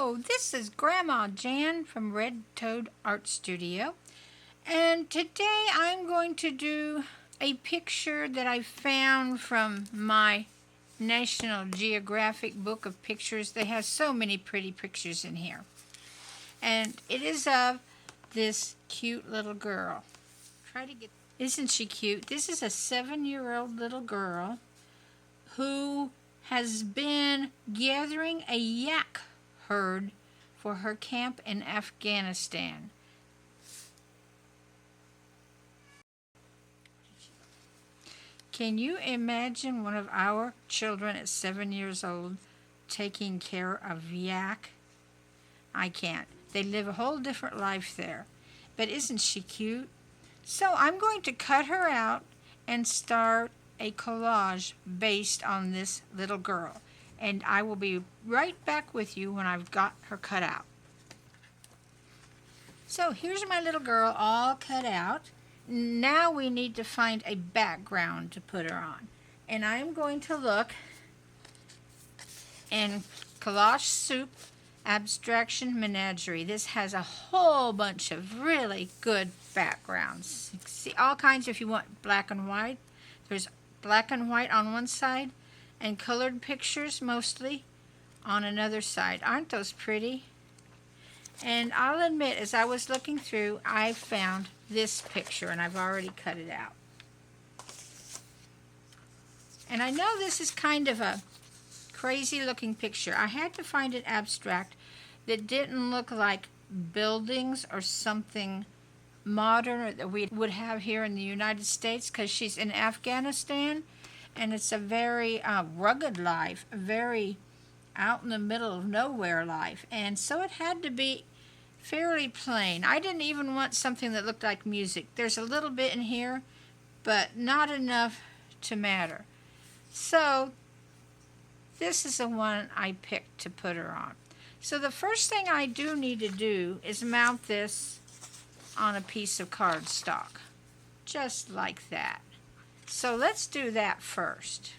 Hello, this is Grandma Jan from Red Toad Art Studio, and today I'm going to do a picture that I found from my National Geographic book of pictures. They have so many pretty pictures in here, and it is of this cute little girl. Isn't she cute? This is a 7-year-old little girl who has been gathering a yak herd for her camp in Afghanistan. Can you imagine one of our children at 7 years old taking care of yak? I can't. They live a whole different life there. But isn't she cute? So I'm going to cut her out and start a collage based on this little girl. And I will be right back with you when I've got her cut out. So here's my little girl all cut out. Now we need to find a background to put her on. And I'm going to look in Collage Soup Abstraction Menagerie. This has a whole bunch of really good backgrounds. You can see all kinds if you want black and white. There's black and white on one side and colored pictures mostly on another side. Aren't those pretty? And I'll admit, as I was looking through, I found this picture, and I've already cut it out. And I know this is kind of a crazy looking picture. I had to find an abstract that didn't look like buildings or something modern that we would have here in the United States, because she's in Afghanistan, and it's a very rugged life, a very out in the middle of nowhere life, and so it had to be fairly plain. I didn't even want something that looked like music. There's a little bit in here, but not enough to matter. So this is the one I picked to put her on. So the first thing I do need to do is mount this on a piece of cardstock, just like that. So let's do that first.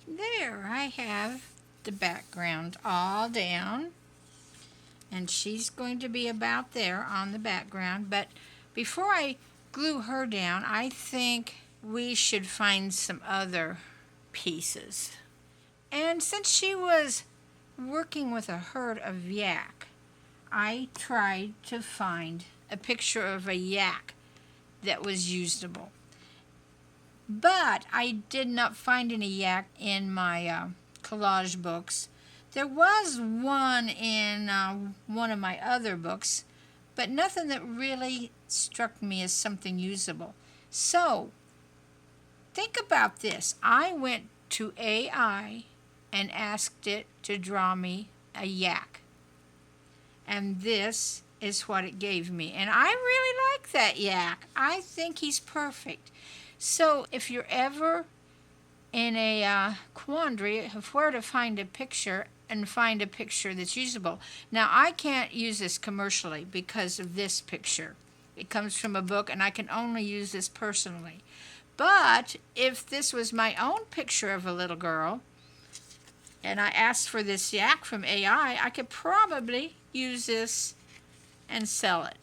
There, I have the background all down, and she's going to be about there on the background. But before I glue her down, I think we should find some other pieces. And since she was working with a herd of yak, I tried to find a picture of a yak that was usable. But I did not find any yak in my collage books. There was one in one of my other books, but nothing that really struck me as something usable. So, think about this. I went to AI and asked it to draw me a yak. And this is what it gave me. And I really like that yak. I think he's perfect. So if you're ever in a quandary of where to find a picture and find a picture that's usable. Now, I can't use this commercially because of this picture. It comes from a book, and I can only use this personally. But if this was my own picture of a little girl, and I asked for this yak from AI, I could probably use this and sell it.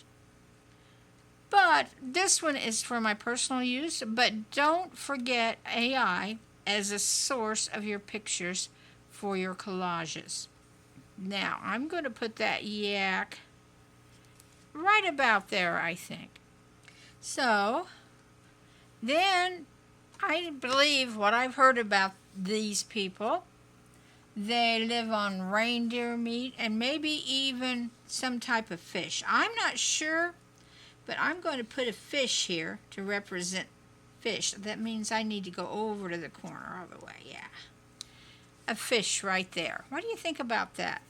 But this one is for my personal use, but don't forget AI as a source of your pictures for your collages. Now, I'm going to put that yak right about there, I think. So, then I believe what I've heard about these people, they live on reindeer meat and maybe even some type of fish. I'm not sure, but I'm going to put a fish here to represent fish. That means I need to go over to the corner all the way, yeah. A fish right there. What do you think about that?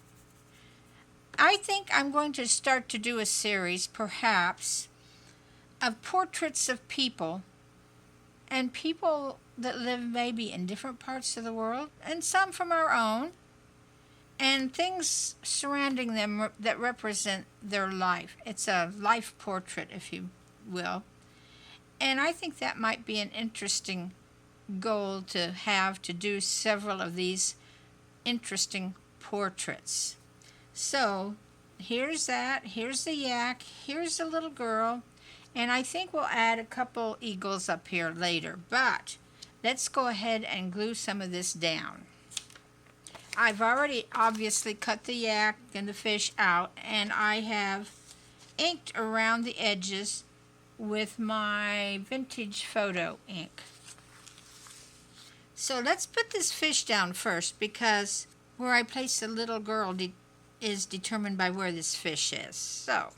I think I'm going to start to do a series, perhaps, of portraits of people, and people that live maybe in different parts of the world, and some from our own, and things surrounding them that represent their life. It's a life portrait, if you will. And I think that might be an interesting goal to have, to do several of these interesting portraits. So here's that, here's the yak, here's the little girl, and I think we'll add a couple eagles up here later. But let's go ahead and glue some of this down. I've already obviously cut the yak and the fish out, and I have inked around the edges with my vintage photo ink. So let's put this fish down first, because where I place the little girl is determined by where this fish is. So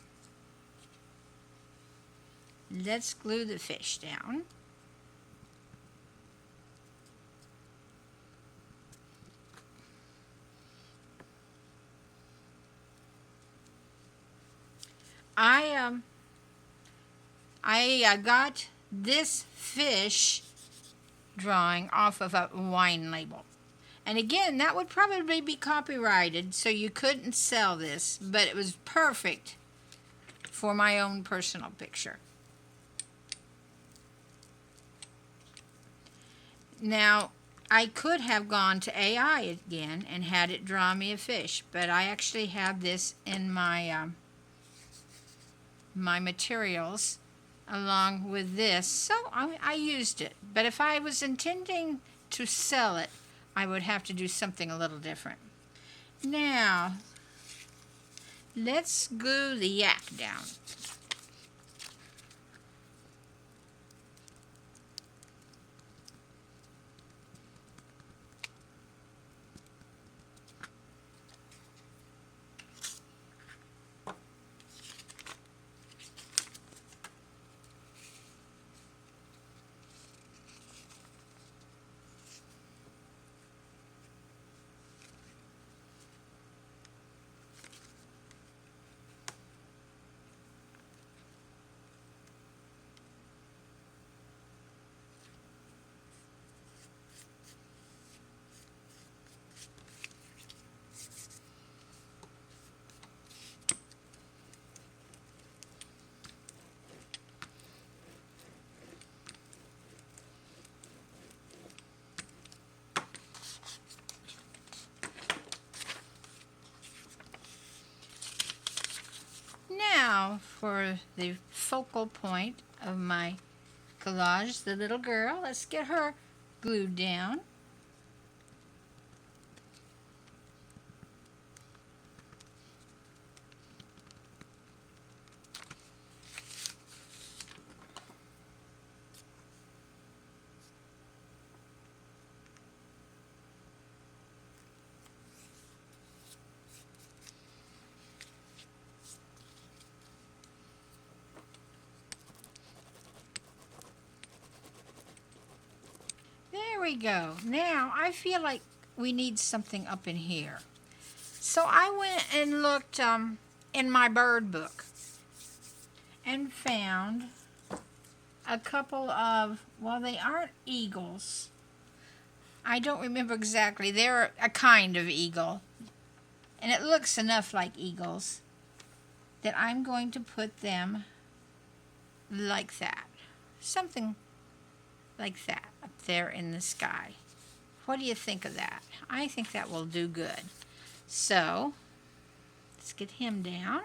let's glue the fish down. I got this fish drawing off of a wine label. And again, that would probably be copyrighted, so you couldn't sell this, but it was perfect for my own personal picture. Now, I could have gone to AI again and had it draw me a fish, but I actually have this in my my materials along with this, so I used it. But if I was intending to sell it, I would have to do something a little different. Now, let's glue the yak down. Now, for the focal point of my collage, the little girl, let's get her glued down. There we go. Now, I feel like we need something up in here. So I went and looked in my bird book and found a couple of, well, they aren't eagles. I don't remember exactly. They're a kind of eagle. And it looks enough like eagles that I'm going to put them like that. Something like that up there in the sky. What do you think of that? I think that will do good. So, let's get him down.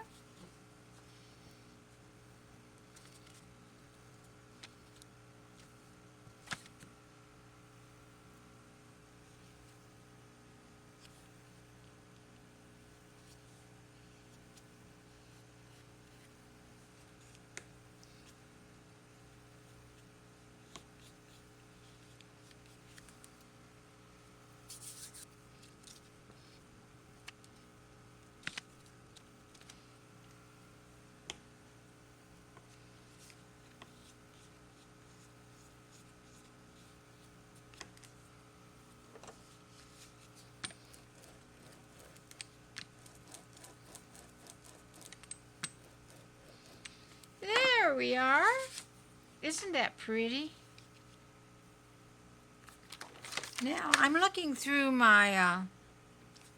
There we are. Isn't that pretty? Now, I'm looking through my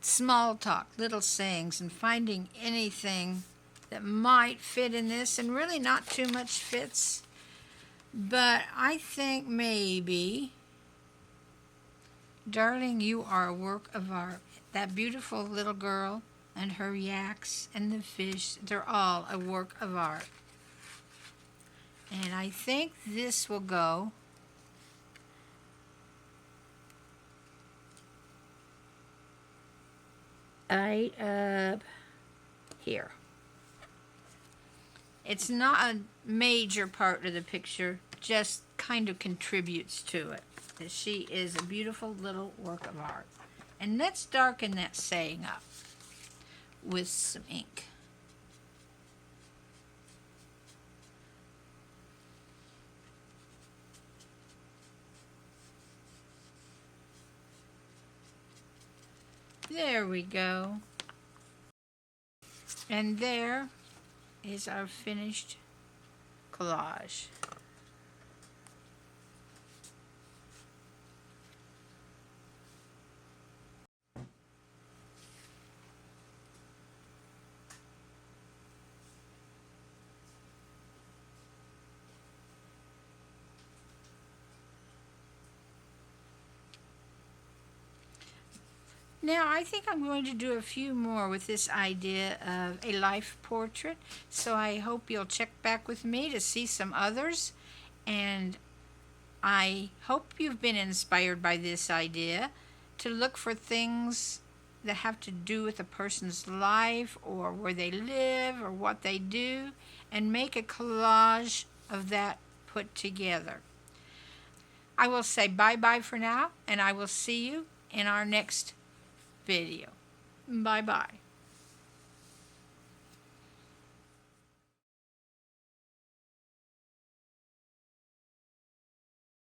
small talk, little sayings, and finding anything that might fit in this, and really not too much fits. But I think maybe, darling, you are a work of art. That beautiful little girl and her yaks and the fish, they're all a work of art. And I think this will go right up here. It's not a major part of the picture, just kind of contributes to it. That she is a beautiful little work of art. And let's darken that saying up with some ink. There we go. And there is our finished collage. Now, I think I'm going to do a few more with this idea of a life portrait, so I hope you'll check back with me to see some others, and I hope you've been inspired by this idea to look for things that have to do with a person's life or where they live or what they do, and make a collage of that put together. I will say bye-bye for now, and I will see you in our next video. Bye-bye.